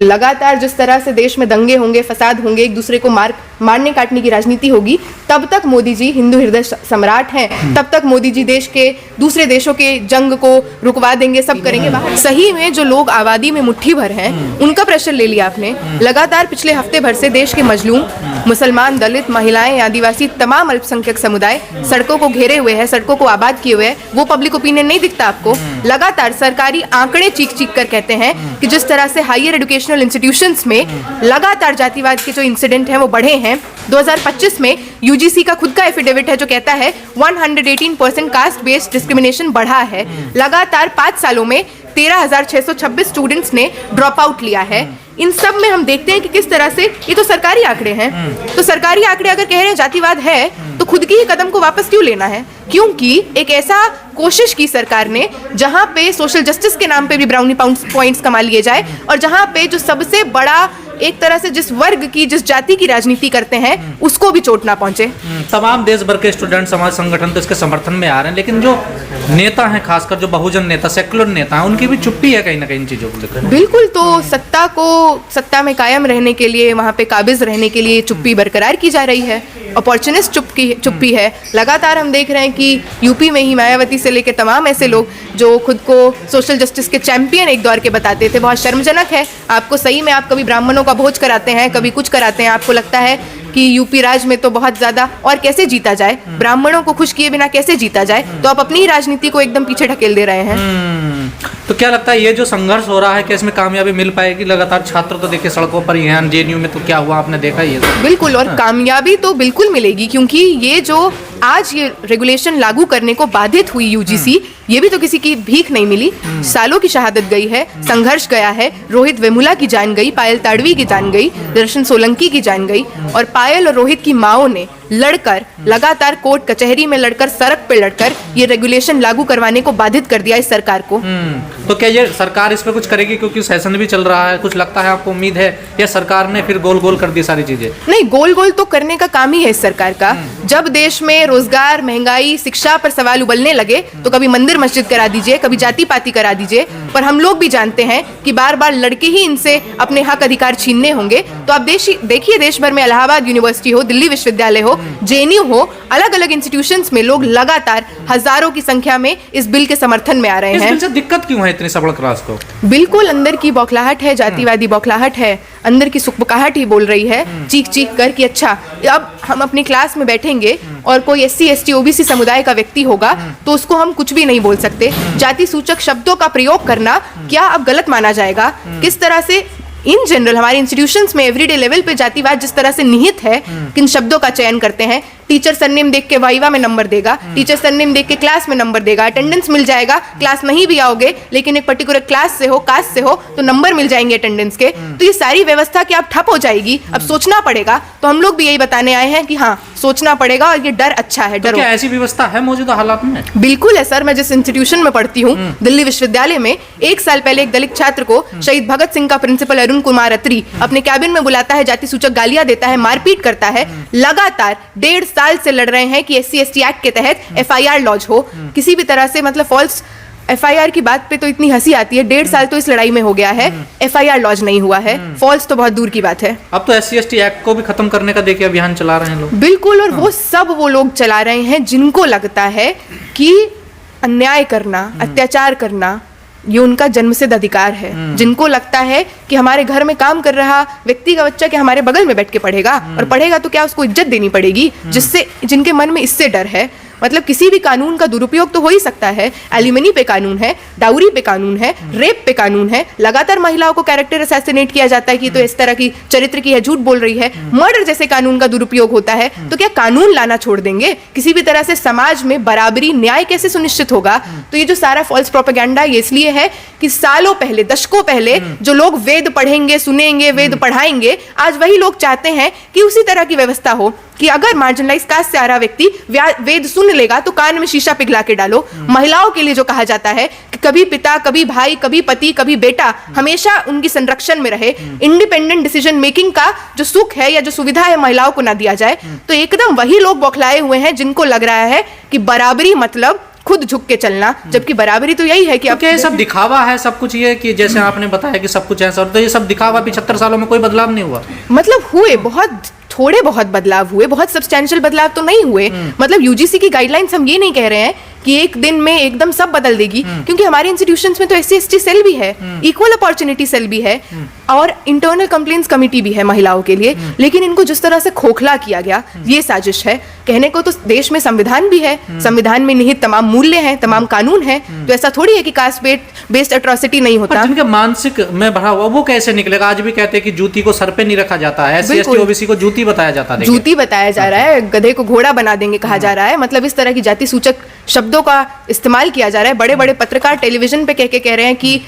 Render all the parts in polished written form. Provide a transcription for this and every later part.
लगातार जिस तरह से देश में दंगे होंगे, फसाद होंगे, एक दूसरे को मारने काटने की राजनीति होगी, तब तक मोदी जी हिंदू हृदय सम्राट हैं, तब तक मोदी जी देश के दूसरे देशों के जंग को रुकवा देंगे, सब करेंगे। सही में जो लोग आबादी में मुट्ठी भर हैं, उनका प्रेशर ले लिया आपने। लगातार पिछले हफ्ते भर से देश के मजलूम मुसलमान, दलित, महिलाएं, आदिवासी, तमाम अल्पसंख्यक समुदाय सड़कों को घेरे हुए हैं, सड़कों को आबाद किए हुए हैं। वो पब्लिक ओपिनियन नहीं दिखता आपको। लगातार सरकारी आंकड़े चीख कर कहते हैं कि जिस तरह से हायर एजुकेशनल इंस्टीट्यूशंस में लगातार जातिवाद के जो इंसिडेंट हैं वो बढ़े हैं। 2025 में यूजीसी का खुद का एफिडेविट है जो कहता है 118% कास्ट बेस्ड डिस्क्रिमिनेशन बढ़ा है। लगातार 5 सालों में 13,626 स्टूडेंट्स ने ड्रॉप आउट लिया है। इन सब में हम देखते हैं कि किस तरह से, ये तो सरकारी आंकड़े हैं, तो सरकारी आंकड़े अगर कह रहे हैं जातिवाद है, तो खुद की ही कदम को वापस क्यों लेना है? क्योंकि एक ऐसा कोशिश की सरकार ने जहां पे सोशल जस्टिस के नाम पे भी ब्राउनी पॉइंट्स कमा लिए जाए, और जहां पे जो सबसे बड़ा एक तरह से जिस वर्ग की, जिस जाति की राजनीति करते हैं, उसको भी चोट ना पहुंचे। तमाम देश भर के स्टूडेंट समाज संगठन तो इसके समर्थन में आ रहे हैं, लेकिन जो नेता हैं, खासकर जो बहुजन नेता, सेक्युलर नेता हैं, उनकी भी चुप्पी है कहीं ना कहीं इन चीजों को लेकर। बिल्कुल, तो सत्ता में कायम रहने के लिए, वहां पे काबिज रहने के लिए चुप्पी बरकरार की जा रही है। अपॉर्चुनिस्ट चुप्पी है। लगातार हम देख रहे हैं कि यूपी में ही मायावती से लेकर तमाम ऐसे लोग जो खुद को सोशल जस्टिस के चैंपियन एक दौर के बताते थे। बहुत शर्मजनक है। आपको सही में, आप कभी ब्राह्मणों का भोज कराते हैं, कभी कुछ कराते हैं, आपको लगता है कि यूपी राज्य में तो बहुत ज्यादा, और कैसे जीता जाए, ब्राह्मणों को खुश किए बिना कैसे जीता जाए, तो आप अपनी ही राजनीति को एकदम पीछे ढकेल दे रहे हैं। तो क्या लगता है ये जो संघर्ष हो रहा है, क्या इसमें कामयाबी मिल पाएगी? लगातार छात्र तो देखिए सड़कों पर ही हैं, जेएनयू में तो क्या हुआ आपने देखा ही है। बिल्कुल, और कामयाबी तो बिल्कुल मिलेगी, क्योंकि ये जो आज ये रेगुलेशन लागू करने को बाधित हुई यूजीसी, ये भी तो किसी की भीख नहीं मिली। सालों की शहादत गई है, संघर्ष गया है। रोहित वेमुला की जान गई, पायल ताड़वी की जान गई, दर्शन सोलंकी की जान गई, और पायल और रोहित की माओं ने लड़कर, लगातार कोर्ट कचहरी में लड़कर, सड़क पे लड़कर ये रेगुलेशन लागू करवाने को बाधित कर दिया इस सरकार को। तो क्या ये सरकार इस पे कुछ करेगी? क्योंकि सेशन भी चल रहा है, कुछ लगता है आपको, उम्मीद है या सरकार ने फिर गोल गोल कर दी सारी चीजें? नहीं, गोल गोल तो करने का काम ही है इस सरकार का। जब देश में रोजगार, महंगाई, शिक्षा पर सवाल उबलने लगे, तो कभी मंदिर मस्जिद करा दीजिए, कभी जाति पाति करा दीजिए, पर हम लोग भी जानते हैं कि बार बार लड़के ही इनसे अपने हक अधिकार छीनने होंगे। तो आप देखिए, देश भर में इलाहाबाद यूनिवर्सिटी हो, दिल्ली विश्वविद्यालय हो, जेएनयू हो, अलग अलग इंस्टीट्यूशंस में लोग लगातार हजारों की संख्या में इस बिल के समर्थन में आ रहे हैं। इस बिल से दिक्कत क्यों है इतनी सबल क्लास को? बिल्कुल अंदर की बौखलाहट है, जातिवादी बौखलाहट है, अंदर की सुखबकाहट ही बोल रही है, चीख चीख कर कि अच्छा, अब हम अपनी क्लास में बैठेंगे और कोई एससी, एसटी, ओबीसी समुदाय का व्यक्ति होगा तो उसको हम कुछ भी नहीं बोल सकते। जाति सूचक शब्दों का प्रयोग करना क्या अब गलत माना जाएगा? किस तरह से इन जनरल हमारे इंस्टीट्यूशंस में एवरीडे लेवल पे जातिवाद जिस तरह से निहित है, किन शब्दों का चयन करते हैं। टीचर सरनेम देख के वाइवा में नंबर देगा, टीचर सरनेम देख के क्लास में नंबर देगा, अटेंडेंस मिल जाएगा, क्लास नहीं भी आओगे लेकिन एक पर्टिकुलर क्लास से हो, कास्ट से हो, तो नंबर मिल जाएंगे अटेंडेंस के। तो ये सारी व्यवस्था क्या अब ठप हो जाएगी? अब सोचना पड़ेगा। तो हम लोग भी यही बताने आए हैं कि हाँ, सोचना पड़ेगा, और ये डर अच्छा है। डरो। क्या ऐसी व्यवस्था है मौजूदा हालात में? बिल्कुल है सर। मैं जिस इंस्टीट्यूशन में पढ़ती हूँ, दिल्ली विश्वविद्यालय में, 1 साल पहले एक दलित छात्र को शहीद भगत सिंह का प्रिंसिपल अरुण कुमार अत्री अपने कैबिन में बुलाता है, जाति सूचक गालियां देता है, मारपीट करता है। लगातार 1.5 साल से लड़ रहे हैं कि एससी एसटी एक्ट के तहत एफआईआर लॉन्च हो। किसी भी तरह से, मतलब फॉल्स एफआईआर की बात पे तो इतनी हंसी आती है। 1.5 साल तो इस लड़ाई में हो गया है, एफआईआर लॉन्च नहीं हुआ है, फॉल्स तो बहुत दूर की बात है। अब तो एससी एसटी एक्ट को भी खत्म करने का देखिए अभियान चला रहे हैं लोग। बिल्कुल, और वो लोग चला रहे हैं जिनको लगता है कि अन्याय करना, अत्याचार करना ये उनका जन्मसिद्ध अधिकार है। जिनको लगता है कि हमारे घर में काम कर रहा व्यक्ति का बच्चा क्या हमारे बगल में बैठ के पढ़ेगा, और पढ़ेगा तो क्या उसको इज्जत देनी पड़ेगी, जिनके मन में इससे डर है। मतलब किसी भी कानून का दुरुपयोग तो हो ही सकता है। एलिमनी पे कानून है, डाउरी पे कानून है, रेप पे कानून है, लगातार महिलाओं को कैरेक्टर असैसिनेट किया जाता है कि तो इस तरह की चरित्र की है, झूठ बोल रही है, मर्डर जैसे कानून का दुरुपयोग होता है। तो क्या कानून लाना छोड़ देंगे? किसी भी तरह से समाज में बराबरी, न्याय कैसे सुनिश्चित होगा? तो ये जो सारा फॉल्स प्रोपेगेंडा ये इसलिए है कि सालों पहले, दशकों पहले जो लोग वेद पढ़ेंगे, सुनेंगे, वेद पढ़ाएंगे, आज वही लोग चाहते हैं कि उसी तरह की व्यवस्था हो कि अगर मार्जिनलाइज कास्ट से आ रहा व्यक्ति वेद सुन लेगा तो कान में शीशा पिघला के डालो। महिलाओं के लिए जो कहा जाता है कि कभी पिता, कभी भाई, कभी पति, कभी बेटा, हमेशा उनकी संरक्षण में रहे, इंडिपेंडेंट डिसीजन मेकिंग का जो सुख है या जो सुविधा है महिलाओं को ना दिया जाए। तो एकदम वही लोग बौखलाए हुए हैं जिनको लग रहा है कि बराबरी मतलब खुद झुक के चलना, जबकि बराबरी तो यही है कि तो क्या ये सब दिखावा है सब कुछ, ये कि जैसे आपने बताया कि सब कुछ ऐसा, तो ये सब दिखावा 75 सालों में कोई बदलाव नहीं हुआ? मतलब हुए थोड़े बहुत बदलाव हुए, बहुत सब्सटैंशियल बदलाव तो नहीं हुए। मतलब यूजीसी की गाइडलाइंस हम ये नहीं कह रहे हैं कि एक दिन में एकदम सब बदल देगी, क्योंकि हमारे इंस्टीट्यूशंस में तो SC/ST सेल भी है, इक्वल अपॉर्चुनिटी सेल भी है और इंटरनल कंप्लेंट्स कमेटी भी है महिलाओं के लिए। लेकिन इनको जिस तरह से खोखला किया गया, ये साजिश है। कहने को तो देश में संविधान भी है, संविधान में निहित तमाम मूल्य हैं, तमाम कानून हैं, तो ऐसा थोड़ी है कि कास्ट बेस्ड एट्रोसिटी नहीं होता। जिनके मानसिक में भरा हुआ वो कैसे निकलेगा? आज भी कहते हैं कि जूती को सर पे नहीं रखा जाता है, SC/ST OBC को जूती बताया जाता है, जूती बताया जा रहा है, गधे को घोड़ा बना देंगे कहा जा रहा है। मतलब इस तरह की जाति सूचक शब्दों का इस्तेमाल किया जा रहा है। बड़े बड़े पत्रकार टेलीविजन पे कह रहे हैं कि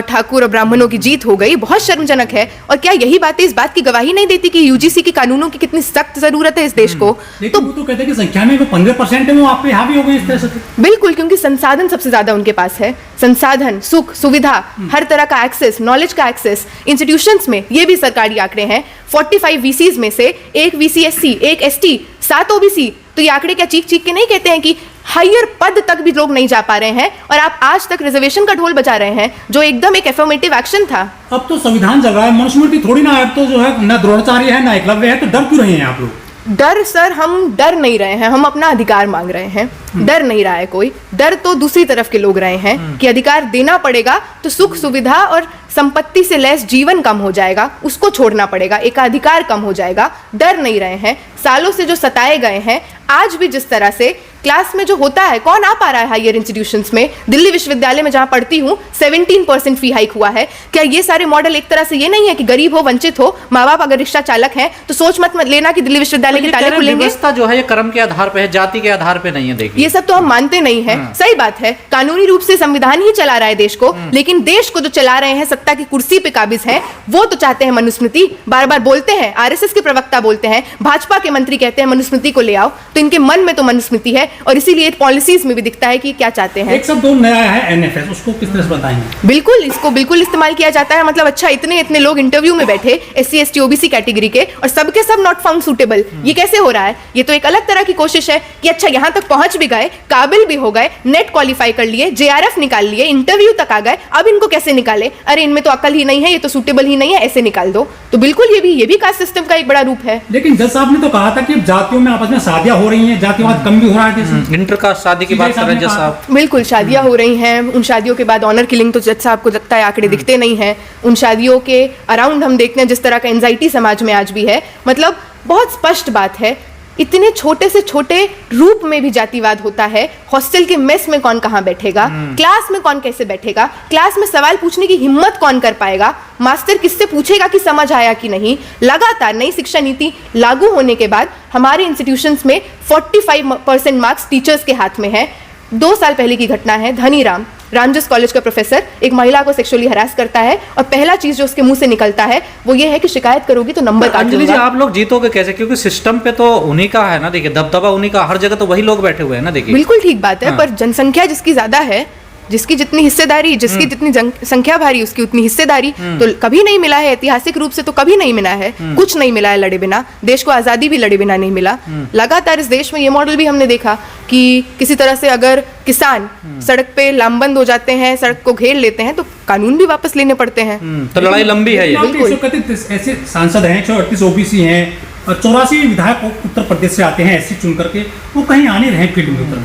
ठाकुर और ब्राह्मणों की जीत हो गई। बहुत शर्मजनक है। और क्या यही बातें इस बात की गवाही नहीं देती कि यूजीसी के कानूनों की कितनी सख्त जरूरत है इस देश को? तो वो तो कहते हैं कि संख्या में 15% है वो आप पे हावी हो गई इस तरह से। बिल्कुल, क्योंकि संसाधन सबसे ज्यादा उनके पास है। संसाधन, सुख, सुविधा, हर तरह का एक्सेस, नॉलेज का एक्सेस इंस्टीट्यूशंस में, ये भी सरकारी आंकड़े हैं। 45 VCs में से 1 VC SC, 1 ST, 7 OBC। तो ये आंकड़े क्या चीख के नहीं कहते हैं कि हायर पद तक भी लोग नहीं जा पा रहे हैं, और आप आज तक रिजर्वेशन का ढोल बजा रहे हैं, जो एकदम एक एफर्मेटिव एक्शन था। अब तो संविधान जग रहा है, मनुस्मृति थोड़ी ना। अब तो जो है ना द्रोणाचार्य है ना एकलव्य है, तो डर क्यों रहे हैं आप लोग? डर सर, हम डर नहीं रहे हैं, हम अपना अधिकार मांग रहे हैं। डर नहीं रहा है कोई, डर तो दूसरी तरफ के लोग रहे हैं कि अधिकार देना पड़ेगा तो सुख सुविधा और संपत्ति से लैस जीवन कम हो जाएगा, उसको छोड़ना पड़ेगा, एकाधिकार कम हो जाएगा। डर नहीं रहे हैं। सालों से जो सताए गए हैं, आज भी जिस तरह से क्लास में जो होता है, कौन आ पा रहा है हायर इंस्टीट्यूशंस में? दिल्ली विश्वविद्यालय में जहां पढ़ती हूँ 17% फी हाइक हुआ है। क्या ये सारे मॉडल एक तरह से ये नहीं है कि गरीब हो, वंचित हो, माँ बाप अगर रिक्शा चालक है तो सोच मत लेना कि दिल्ली विश्वविद्यालय के ताले खुलेंगे? व्यवस्था जो है ये कर्म के आधार पे है, जाति के आधार पे नहीं है। देखिए ये सब तो हम मानते नहीं है। सही बात है, कानूनी रूप से संविधान ही चला रहा है देश को, लेकिन देश को जो चला रहे हैं, सत्ता की कुर्सी पे काबिज है, वो तो चाहते हैं मनुस्मृति। बार बार बोलते हैं, RSS के प्रवक्ता बोलते हैं, भाजपा के मंत्री कहते हैं मनुस्मृति को ले आओ, तो इनके मन में तो मनुस्मृति है और इसीलिए पॉलिसीज में भी दिखता है कि क्या चाहते हैं। एक शब्द और नया है NFS, उसको किस तरह से बताएंगे? बिल्कुल, इसको बिल्कुल इस्तेमाल किया जाता है। मतलब अच्छा, इतने लोग इंटरव्यू में बैठे SC/ST OBC कैटेगरी के और सबके सब नॉट फाउंड सूटेबल, ये कैसे हो रहा है? ये तो एक अलग तरह की कोशिश है कि अच्छा यहाँ तक पहुंच भी गए, काबिल भी हो गए, नेट क्वालिफाई कर लिए, JRF निकाल लिए, इंटरव्यू तक आ गए, अब इनको कैसे निकाले? अरे इनमें तो अकल ही नहीं है, ये तो सूटेबल ही नहीं है, ऐसे निकाल दो। तो बिल्कुल ये भी कास्ट सिस्टम का एक बड़ा रूप है। लेकिन जज साहब ने तो कहा था कि जातियों में आपस में शादियां हो रही हैं, जातिवाद कम भी हो रहा है। इंटरकास्ट शादी की बात कर रहे हैं जज साहब। बिल्कुल, शादियां हो रही हैं। उन शादियों के बाद ऑनर किलिंग तो जज साहब को लगता है आंकड़े दिखते नहीं हैं। उन शादियों के अराउंड हम देखते हैं जिस तरह का एंजाइटी समाज में आज भी है। मतलब बहुत स्पष्ट बात है, इतने छोटे से छोटे रूप में भी जातिवाद होता है। हॉस्टल के मेस में कौन कहाँ बैठेगा, क्लास में कौन कैसे बैठेगा, क्लास में सवाल पूछने की हिम्मत कौन कर पाएगा, मास्टर किससे पूछेगा कि समझ आया कि नहीं। लगातार नई शिक्षा नीति लागू होने के बाद हमारे इंस्टीट्यूशंस में 45% मार्क्स टीचर्स के हाथ में है। 2 साल पहले की घटना है, धनीराम रामजस कॉलेज का प्रोफेसर एक महिला को सेक्सुअली हरास करता है और पहला चीज जो उसके मुंह से निकलता है वो ये है कि शिकायत करोगी तो नंबर काट अंजलि जी, दूंगा। आप लोग जीतोगे कैसे? क्योंकि सिस्टम पे तो उन्हीं का है ना, देखिए दबदबा उन्हीं का, हर जगह तो वही लोग बैठे हुए हैं ना। देखिए बिल्कुल ठीक बात है, पर जनसंख्या जिसकी ज्यादा है, जिसकी जितनी हिस्सेदारी, जिसकी जितनी संख्या भारी, उसकी उतनी हिस्सेदारी। तो कभी नहीं मिला है, ऐतिहासिक रूप से तो कभी नहीं मिला है, कुछ नहीं मिला है लड़े बिना। देश को आजादी भी लड़े बिना नहीं मिला। लगातार इस देश में ये मॉडल भी हमने देखा कि किसी तरह से अगर किसान सड़क पे लामबंद हो जाते हैं, सड़क को घेर लेते हैं, तो कानून भी वापस लेने पड़ते हैं। तो लड़ाई लंबी है ये। 131 ऐसे सांसद हैं, 138 OBC हैं और 84 विधायक उत्तर प्रदेश से आते हैं SC चुन करके, वो कहीं आने रहे फील्ड में उतर।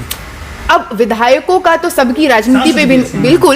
अब विधायकों का तो सबकी राजनीति पे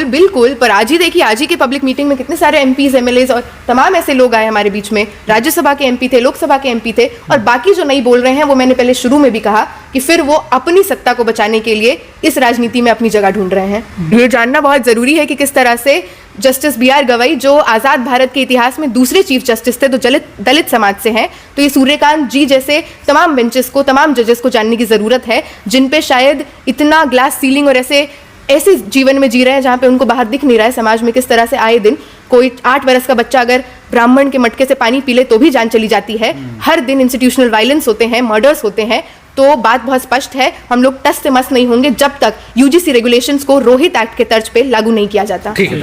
बिल्कुल, पर आज ही देखिए, आज ही के पब्लिक मीटिंग में कितने सारे MPs, MLAs और तमाम ऐसे लोग आए हमारे बीच में। राज्यसभा के MP थे, लोकसभा के MP थे, और बाकी जो नहीं बोल रहे हैं वो मैंने पहले शुरू में भी कहा कि फिर वो अपनी सत्ता को बचाने के लिए इस राजनीति में अपनी जगह ढूंढ रहे हैं। ये जानना बहुत जरूरी है कि किस तरह से जस्टिस BR गवई, जो आज़ाद भारत के इतिहास में दूसरे चीफ जस्टिस थे, तो दलित समाज से हैं, तो ये सूर्यकांत जी जैसे तमाम बेंचेस को, तमाम जजेस को जानने की ज़रूरत है, जिन पे शायद इतना ग्लास सीलिंग और ऐसे जीवन में जी रहे हैं जहाँ पे उनको बाहर दिख नहीं रहा है समाज में किस तरह से आए दिन कोई 8 बरस का बच्चा अगर ब्राह्मण के मटके से पानी पी ले तो भी जान चली जाती है। हर दिन इंस्टीट्यूशनल वायलेंस होते हैं, मर्डर्स होते हैं। तो बात बहुत स्पष्ट है, हम लोग टस से मस नहीं होंगे जब तक UGC रेगुलेशंस को रोहित एक्ट के तर्ज पे लागू नहीं किया जाता। ठीक है।